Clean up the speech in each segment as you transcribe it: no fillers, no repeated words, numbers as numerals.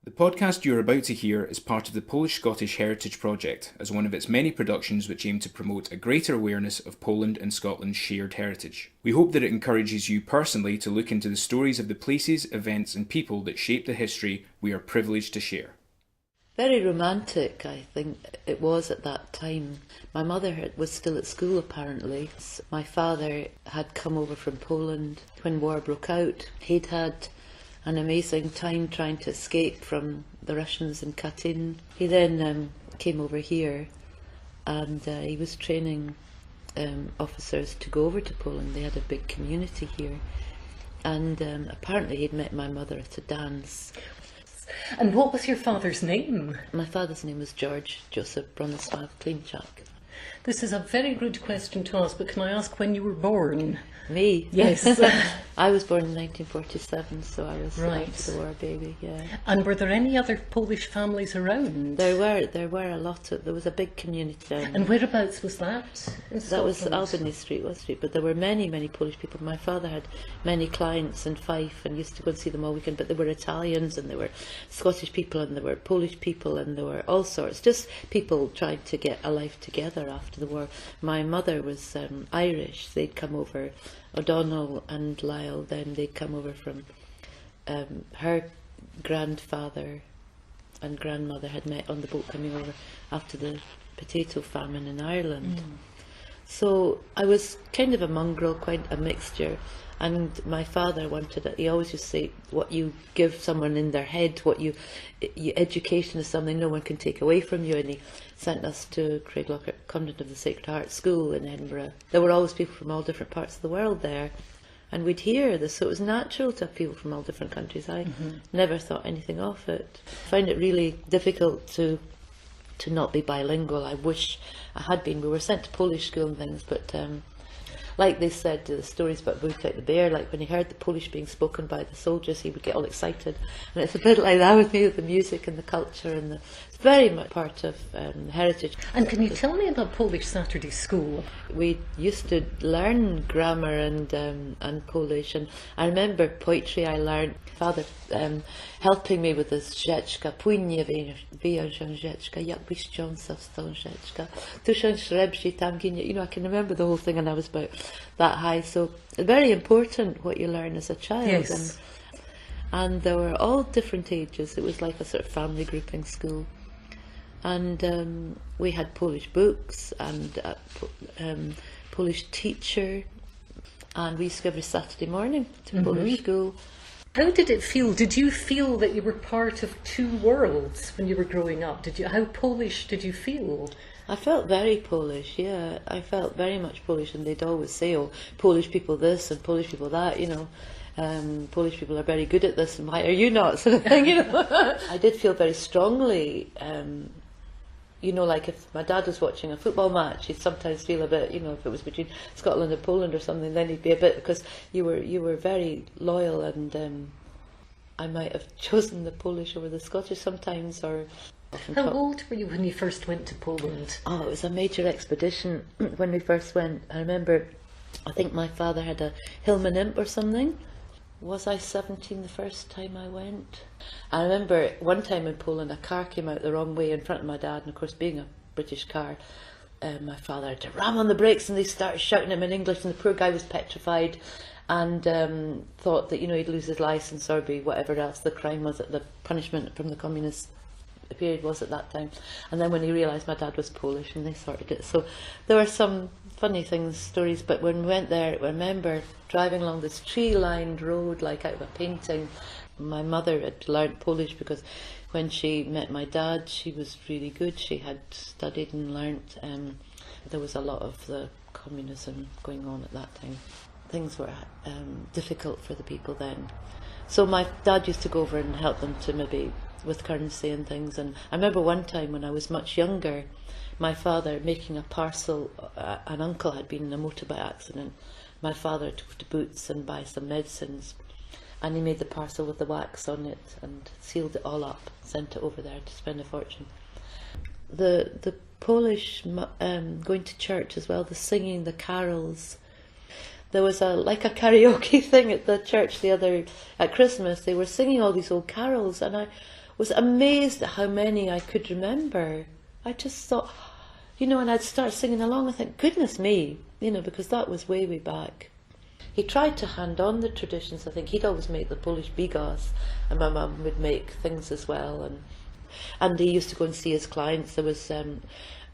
The podcast you are about to hear is part of the Polish-Scottish Heritage Project as one of its many productions which aim to promote a greater awareness of Poland and Scotland's shared heritage. We hope that it encourages you personally to look into the stories of the places, events and people that shape the history we are privileged to share. Very romantic, I think it was at that time. My mother was still at school, apparently. My father had come over from Poland when war broke out. He'd had an amazing time trying to escape from the Russians in Katyń. He then came over here and he was training officers to go over to Poland. They had a big community here. And apparently he'd met my mother at a dance. And what was your father's name? My father's name was George Joseph Bronislaw Klimczak. This is a very rude question to ask, but can I ask when you were born? Me? Yes. I was born in 1947, so I was Right. after the war baby, yeah. And were there any other Polish families around? There were a lot of, there was a big community down. And whereabouts was that? That was Albany Street, West Street, but there were many Polish people. My father had many clients in Fife and used to go and see them all weekend, but there were Italians and there were Scottish people and there were Polish people and there were all sorts, just people trying to get a life together after the war. My mother was Irish. They'd come over, O'Donnell and Lyle, then they'd come over from her grandfather and grandmother had met on the boat coming over after the potato famine in Ireland. So I was kind of a mongrel, quite a mixture. And my father wanted it. He always used to say, what you give someone in their head, education is something no one can take away from you. And he sent us to Craiglockhart Convent of the Sacred Heart School in Edinburgh. There were always people from all different parts of the world there. And we'd hear this, so it was natural to have people from all different countries. I never thought anything of it. I find it really difficult to not be bilingual. I wish I had been. We were sent to Polish school and things, but like they said, the stories about Wojtek the Bear, like when he heard the Polish being spoken by the soldiers, he would get all excited. And it's a bit like that with me, with the music and the culture, and it's very much part of heritage. And can you tell me about Polish Saturday School? We used to learn grammar and Polish, and I remember poetry I learned. Father helping me with this rzeczka, płynnie wija się rzeczka, jak błyszcząca wstążeczka, tu się srebrzy, tam ginie. You know, I can remember the whole thing, and I was about that high. So very important what you learn as a child. Yes. And there were all different ages. It was like a sort of family grouping school. And we had Polish books and a Polish teacher, and we used to go every Saturday morning to Polish school. How did it feel? Did you feel that you were part of two worlds when you were growing up? How Polish did you feel? I felt very Polish, yeah. I felt very much Polish, and they'd always say, oh, Polish people this and Polish people that, you know. Polish people are very good at this, and why are you not, sort of thing, you know. I did feel very strongly, you know, like if my dad was watching a football match, he'd sometimes feel a bit, you know, if it was between Scotland and Poland or something, then he'd be a bit, because you were very loyal, and I might have chosen the Polish over the Scottish sometimes, or... How old were you when you first went to Poland? Oh, it was a major expedition when we first went. I remember, I think my father had a Hillman imp or something. Was I 17 the first time I went? I remember one time in Poland, a car came out the wrong way in front of my dad, and of course, being a British car, my father had to ram on the brakes, and they started shouting at him in English, and the poor guy was petrified, and thought that, you know, he'd lose his licence or be whatever else the crime was, the punishment from the communist period was at that time. And then when he realised my dad was Polish, and they sorted it. So there were some funny things, stories, but when we went there, I remember driving along this tree-lined road like out of a painting. My mother had learnt Polish because when she met my dad, she was really good. She had studied and learnt. There was a lot of the communism going on at that time. Things were difficult for the people then. So my dad used to go over and help them to maybe with currency and things. And I remember one time when I was much younger, my father making a parcel. An uncle had been in a motorbike accident. My father took to Boots and buy some medicines, and he made the parcel with the wax on it and sealed it all up, sent it over there to spend a fortune. The Polish going to church as well, the singing, the carols. There was a karaoke thing at the church at Christmas. They were singing all these old carols, and I was amazed at how many I could remember. I just thought, and I'd start singing along and think, goodness me, because that was way, way back. He tried to hand on the traditions. I think he'd always make the Polish bigos, and my mum would make things as well. And he used to go and see his clients. There was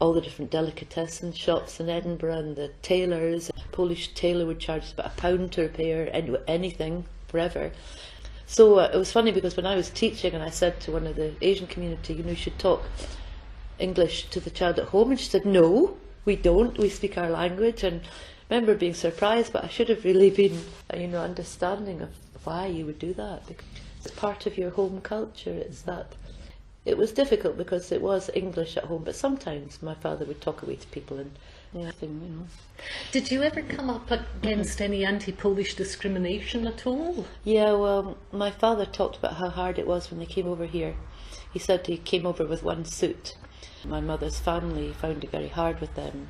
all the different delicatessen shops in Edinburgh, and the tailors. A Polish tailor would charge about £1 to repair anything, forever. So it was funny because when I was teaching and I said to one of the Asian community, you should talk English to the child at home, and she said, no, we don't, we speak our language. And I remember being surprised, but I should have really been, understanding of why you would do that, because it's part of your home culture. It's that. It was difficult because it was English at home, but sometimes my father would talk away to people and anything. Did you ever come up against any anti-Polish discrimination at all? Yeah, well, my father talked about how hard it was when they came over here. He said he came over with one suit. My mother's family found it very hard with them.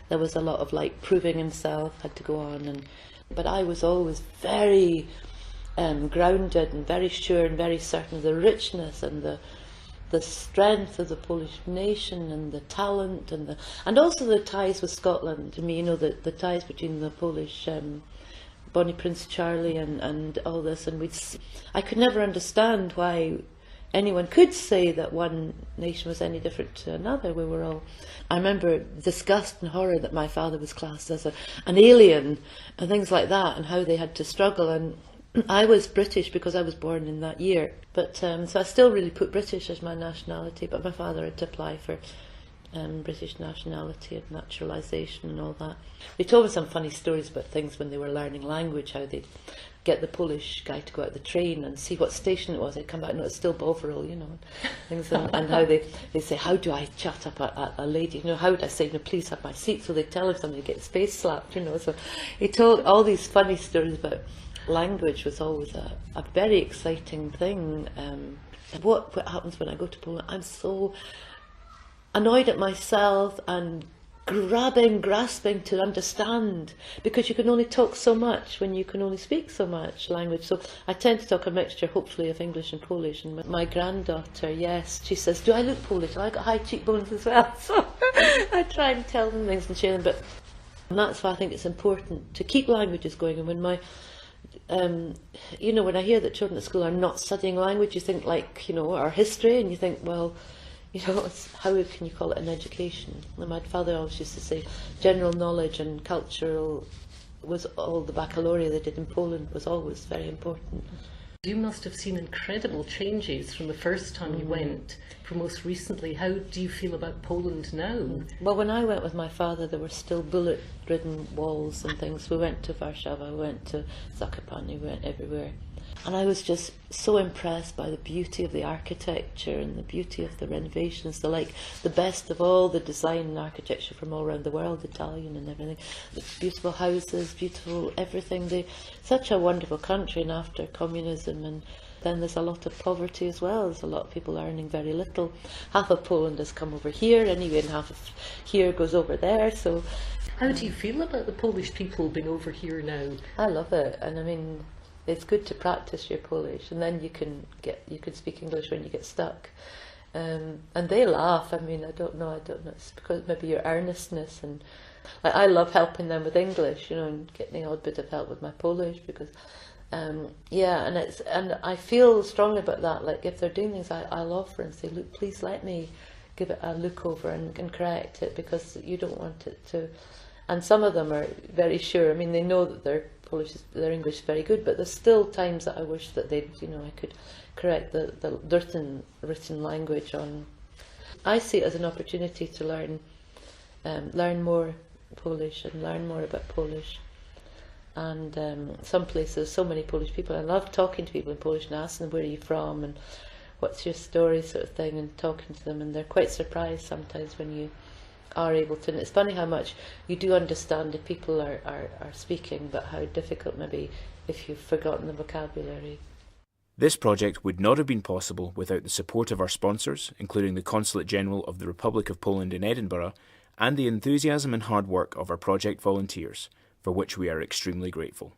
There was a lot of proving himself, had to go on, but I was always very grounded and very sure and very certain of the richness and the strength of the Polish nation and the talent and also the ties with Scotland. To me, the ties between the Polish Bonnie Prince Charlie and all this, and I could never understand why anyone could say that one nation was any different to another. We were all, I remember disgust and horror that my father was classed as an alien and things like that, and how they had to struggle. And I was British because I was born in that year, but so I still really put British as my nationality, but my father had to apply for British nationality and naturalisation and all that. They told me some funny stories about things when they were learning language, how they'd get the Polish guy to go out the train and see what station it was. They'd come back, no, it's still Bovril, things, and how they say, how do I chat up a lady, how would I say, no, please have my seat, so they'd tell him something to get his face slapped, so he told all these funny stories about language. Was always a very exciting thing. What happens when I go to Poland, I'm so annoyed at myself and grasping to understand, because you can only talk so much when you can only speak so much language. So I tend to talk a mixture, hopefully, of English and Polish. And my granddaughter, yes, she says, do I look Polish? I got high cheekbones as well. So I try and tell them things and share them. But that's why I think it's important to keep languages going. And when when I hear that children at school are not studying language, you think our history, and you think, well, how can you call it an education? And my father always used to say general knowledge and cultural was all the baccalaureate they did in Poland was always very important. You must have seen incredible changes from the first time you went for most recently. How do you feel about Poland now? Well, when I went with my father, there were still bullet-ridden walls and things. We went to Warsaw, we went to Zakopane, we went everywhere. And I was just so impressed by the beauty of the architecture and the beauty of the renovations, the best of all the design and architecture from all around the world, Italian and everything. The beautiful houses, beautiful everything. Such a wonderful country, and after communism, and then there's a lot of poverty as well. There's a lot of people earning very little. Half of Poland has come over here anyway, and half of here goes over there. So, how do you feel about the Polish people being over here now? I love it, and I mean, it's good to practice your Polish, and then you can speak English when you get stuck. And they laugh. I mean, I don't know. It's because maybe your earnestness, and I love helping them with English, and getting a bit of help with my Polish, because and I feel strongly about that. If they're doing things, I'll offer and say, look, please let me give it a look over and correct it, because you don't want it to. And some of them are very sure. I mean, they know that their English is very good, but there's still times that I wish that I could correct the written language on. I see it as an opportunity to learn more Polish and learn more about Polish. And some places, so many Polish people. I love talking to people in Polish and asking them, where are you from and what's your story, sort of thing, and talking to them. And they're quite surprised sometimes when you are able to. And it's funny how much you do understand if people are speaking, but how difficult maybe if you've forgotten the vocabulary. This project would not have been possible without the support of our sponsors, including the Consulate General of the Republic of Poland in Edinburgh, and the enthusiasm and hard work of our project volunteers, for which we are extremely grateful.